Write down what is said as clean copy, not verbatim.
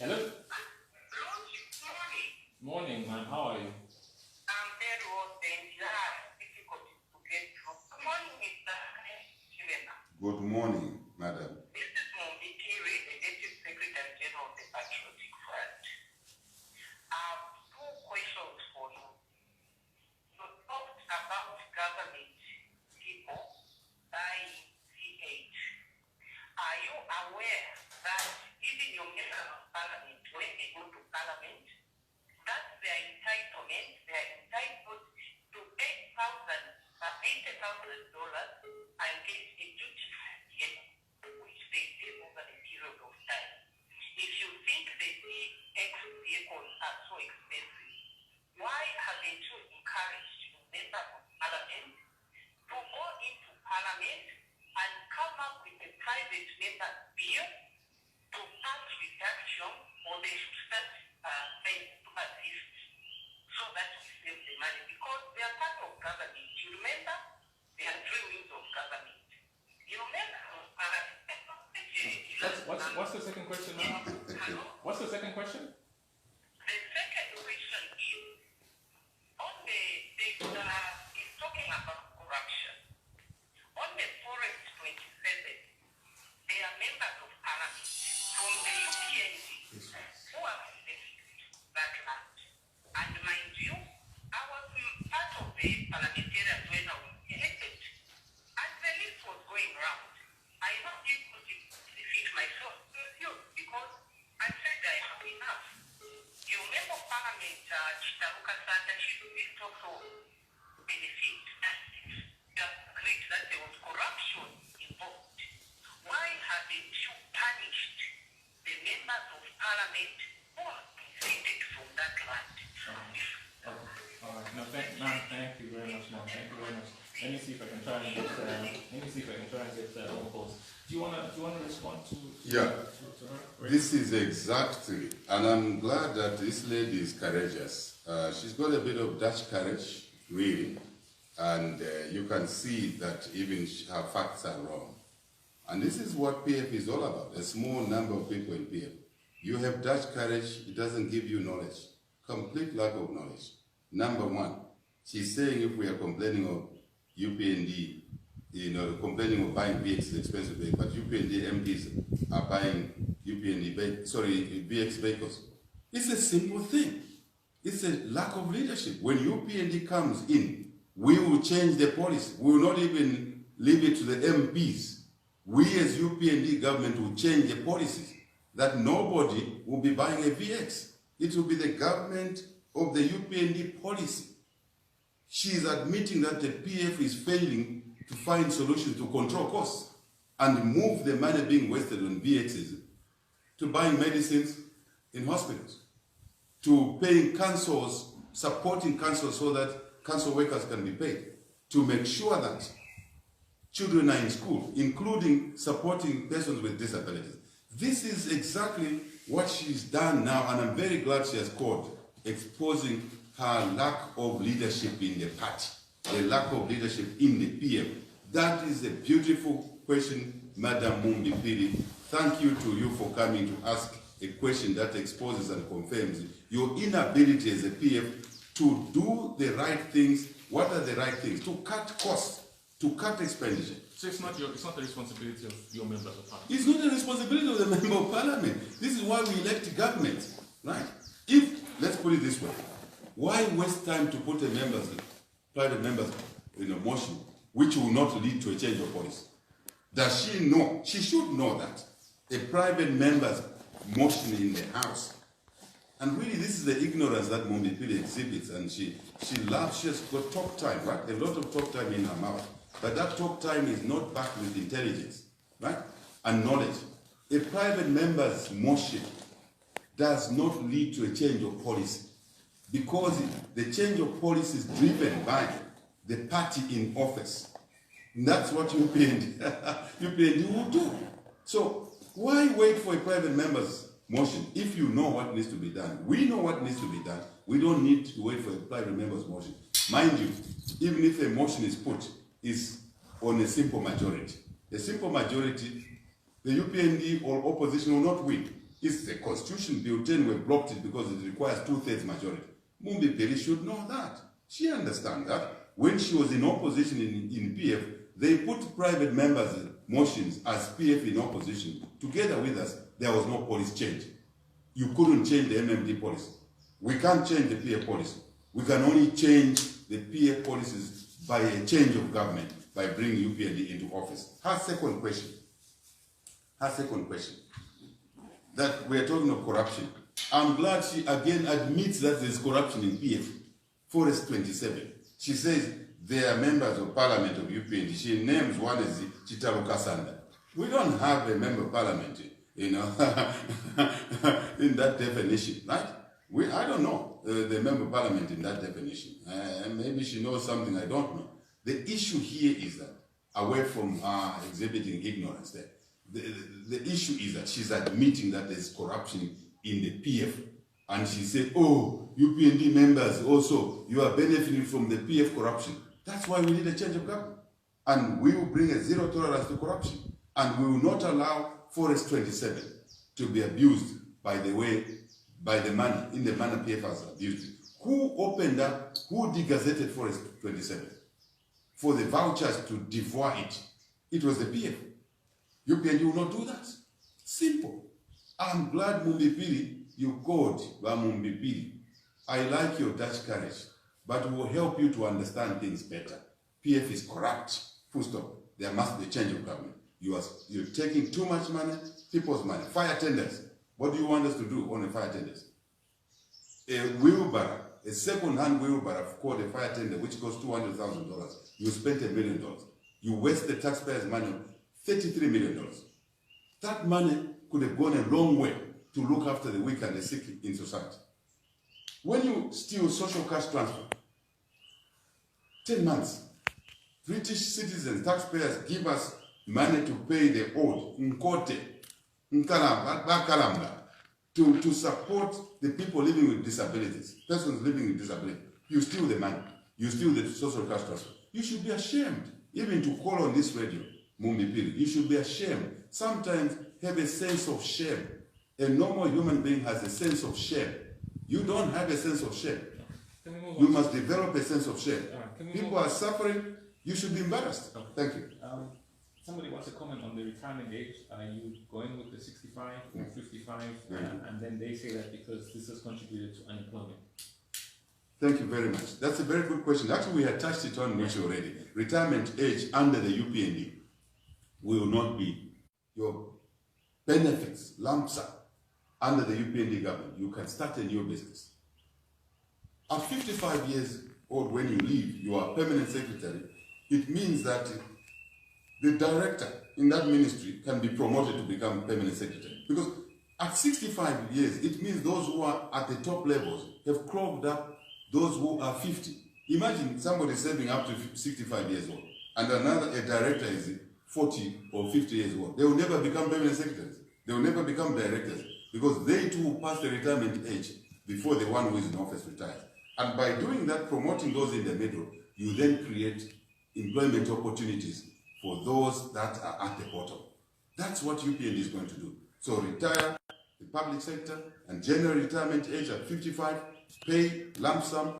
Hello? Morning. Morning, ma'am. How are you? I'm very well, thank you. Difficult to get through. Good morning, Mr. Hichilema. Good morning, madam. This is Mumbi Phiri, the Deputy Secretary General of the Patriotic Front. I have two questions for you. You talked about government people buying CH. Are you aware that even your members of parliament, when they go to parliament, that's their entitlement, they are entitled to $80,000 and get a duty-free vehicle, which they pay over a period of time. If you think the CX vehicles are so expensive, why haven't you encouraged your members of parliament to go into parliament and come up with a private member bill to tax reduction, or they should start paying to assist so that we save the money, because they are part of government. You remember? They are three wings of government. You remember? What's the second question, ma'am? Hello? What's the second question? The second question is, it's talking about corruption. On the Forest 27, they are members of parliament from the UPND who have left that land. And mind you, I was part of the parliamentarians when I was elected. And the list was going round. I not able to defeat myself because I said I have enough. You remember Parliament, Chitaruka Santa, she also benefit. They agreed that there was corruption involved. Why haven't you punished the members of Parliament who have been seated from that land? All right. No, thank you very much, ma'am. Thank you very much. Let me see if I can try and get phone calls. Do you wanna respond to Yeah. to her? This is exactly, and I'm glad that this lady is courageous. She's got a bit of Dutch courage, really, and you can see that even her facts are wrong. And this is what PF is all about, a small number of people in PF. You have Dutch courage, it doesn't give you knowledge. Complete lack of knowledge. Number one, she's saying if we are complaining of UPND, complaining of buying VX expensive vehicles, but UPND MPs are buying VX vehicles. It's a simple thing. It's a lack of leadership. When UPND comes in, we will change the policy. We will not even leave it to the MPs. We as UPND government will change the policies that nobody will be buying a VX. It will be the government of the UPND policy. She is admitting that the PF is failing to find solutions to control costs and move the money being wasted on VXs to buying medicines in hospitals, to paying councils, supporting councils so that council workers can be paid, to make sure that children are in school, including supporting persons with disabilities. This is exactly what she's done now, and I'm very glad she has called, exposing her lack of leadership in the party, the lack of leadership in the PF. That is a beautiful question, Madam Mumbi Phiri. Thank you to you for coming to ask a question that exposes and confirms your inability as a PF to do the right things. What are the right things? To cut costs, to cut expenditure. So it's not the responsibility of your members of parliament. It's not the responsibility of the member of parliament. This is why we elect government, right? Let's put it this way, why waste time to put private members in a motion which will not lead to a change of policy? Does she know? She should know that a private member's motion in the House, and really this is the ignorance that Mumbi Phiri exhibits, and she has got talk time, right? A lot of talk time in her mouth. But that talk time is not backed with intelligence, right? And knowledge. A private member's motion does not lead to a change of policy, because the change of policy is driven by the party in office. And that's what UPND will do. So why wait for a private member's motion if you know what needs to be done? We know what needs to be done. We don't need to wait for a private member's motion. Mind you, even if a motion is put, is on a simple majority. A simple majority, the UPND or opposition will not win. It's the constitution built in, we blocked it because it requires 2/3 majority. Mumbi Phiri should know that. She understands that. When she was in opposition in PF, they put private members' motions as PF in opposition. Together with us, there was no policy change. You couldn't change the MMD policy. We can't change the PF policy. We can only change the PF policies by a change of government, by bringing UPND into office. Her second question, that we are talking of corruption. I'm glad she again admits that there's corruption in PF. Forest 27. She says they are members of parliament of UPND. She names one as Chitaru Kasanda. We don't have a member of parliament, in that definition, right? I don't know the member of parliament in that definition. Maybe she knows something I don't know. The issue here is that, away from exhibiting ignorance there, the issue is that she's admitting that there's corruption in the PF. And she said, oh, UPND members also, you are benefiting from the PF corruption. That's why we need a change of government. And we will bring a zero tolerance to corruption. And we will not allow Forest 27 to be abused by the money, in the manner PF has abused it. Who opened up, who degazetted Forest 27? For the vouchers to devour it. It was the PF. UPND will not do that. Simple. I'm glad Mumbi Phiri, you called by Mumbi Phiri. I like your Dutch courage, but it will help you to understand things better. PF is corrupt. Full stop. There must be a change of government. You're taking too much money, people's money. Fire tenders. What do you want us to do on the fire tenders? A wheelbarrow, a second-hand wheelbarrow called a fire tender, which costs $200,000. You spent $1 million. You waste the taxpayers' money on $33 million. That money could have gone a long way to look after the weak and the sick in society. When you steal social cash transfer, 10 months, British citizens, taxpayers give us money to pay the old, Nkote, Nkalamba, to support the people living with disabilities, persons living with disabilities. You steal the money. You steal the social cash transfer. You should be ashamed, even to call on this radio, Mumbi Phiri. You should be ashamed. Sometimes have a sense of shame. A normal human being has a sense of shame. You don't have a sense of shame. You must develop a sense of shame. People are suffering. You should be embarrassed. Okay. Thank you. Somebody wants to comment on the retirement age. Are you going with the 65 or 55? And then they say that because this has contributed to unemployment. Thank you very much. That's a very good question. Actually, we had touched it on much already. Retirement age under the UPND will not be your benefits, lump sum, under the UPND government. You can start a new business. At 55 years old, when you leave, you are permanent secretary. It means that the director in that ministry can be promoted to become permanent secretary. Because at 65 years, it means those who are at the top levels have clogged up those who are 50. Imagine somebody serving up to 65 years old, and a director is 40 or 50 years old. They will never become permanent secretaries. They will never become directors, because they too pass the retirement age before the one who is in office retires. And by doing that, promoting those in the middle, you then create employment opportunities for those that are at the bottom. That's what UPND is going to do. So retire the public sector and general retirement age at 55, pay lump sum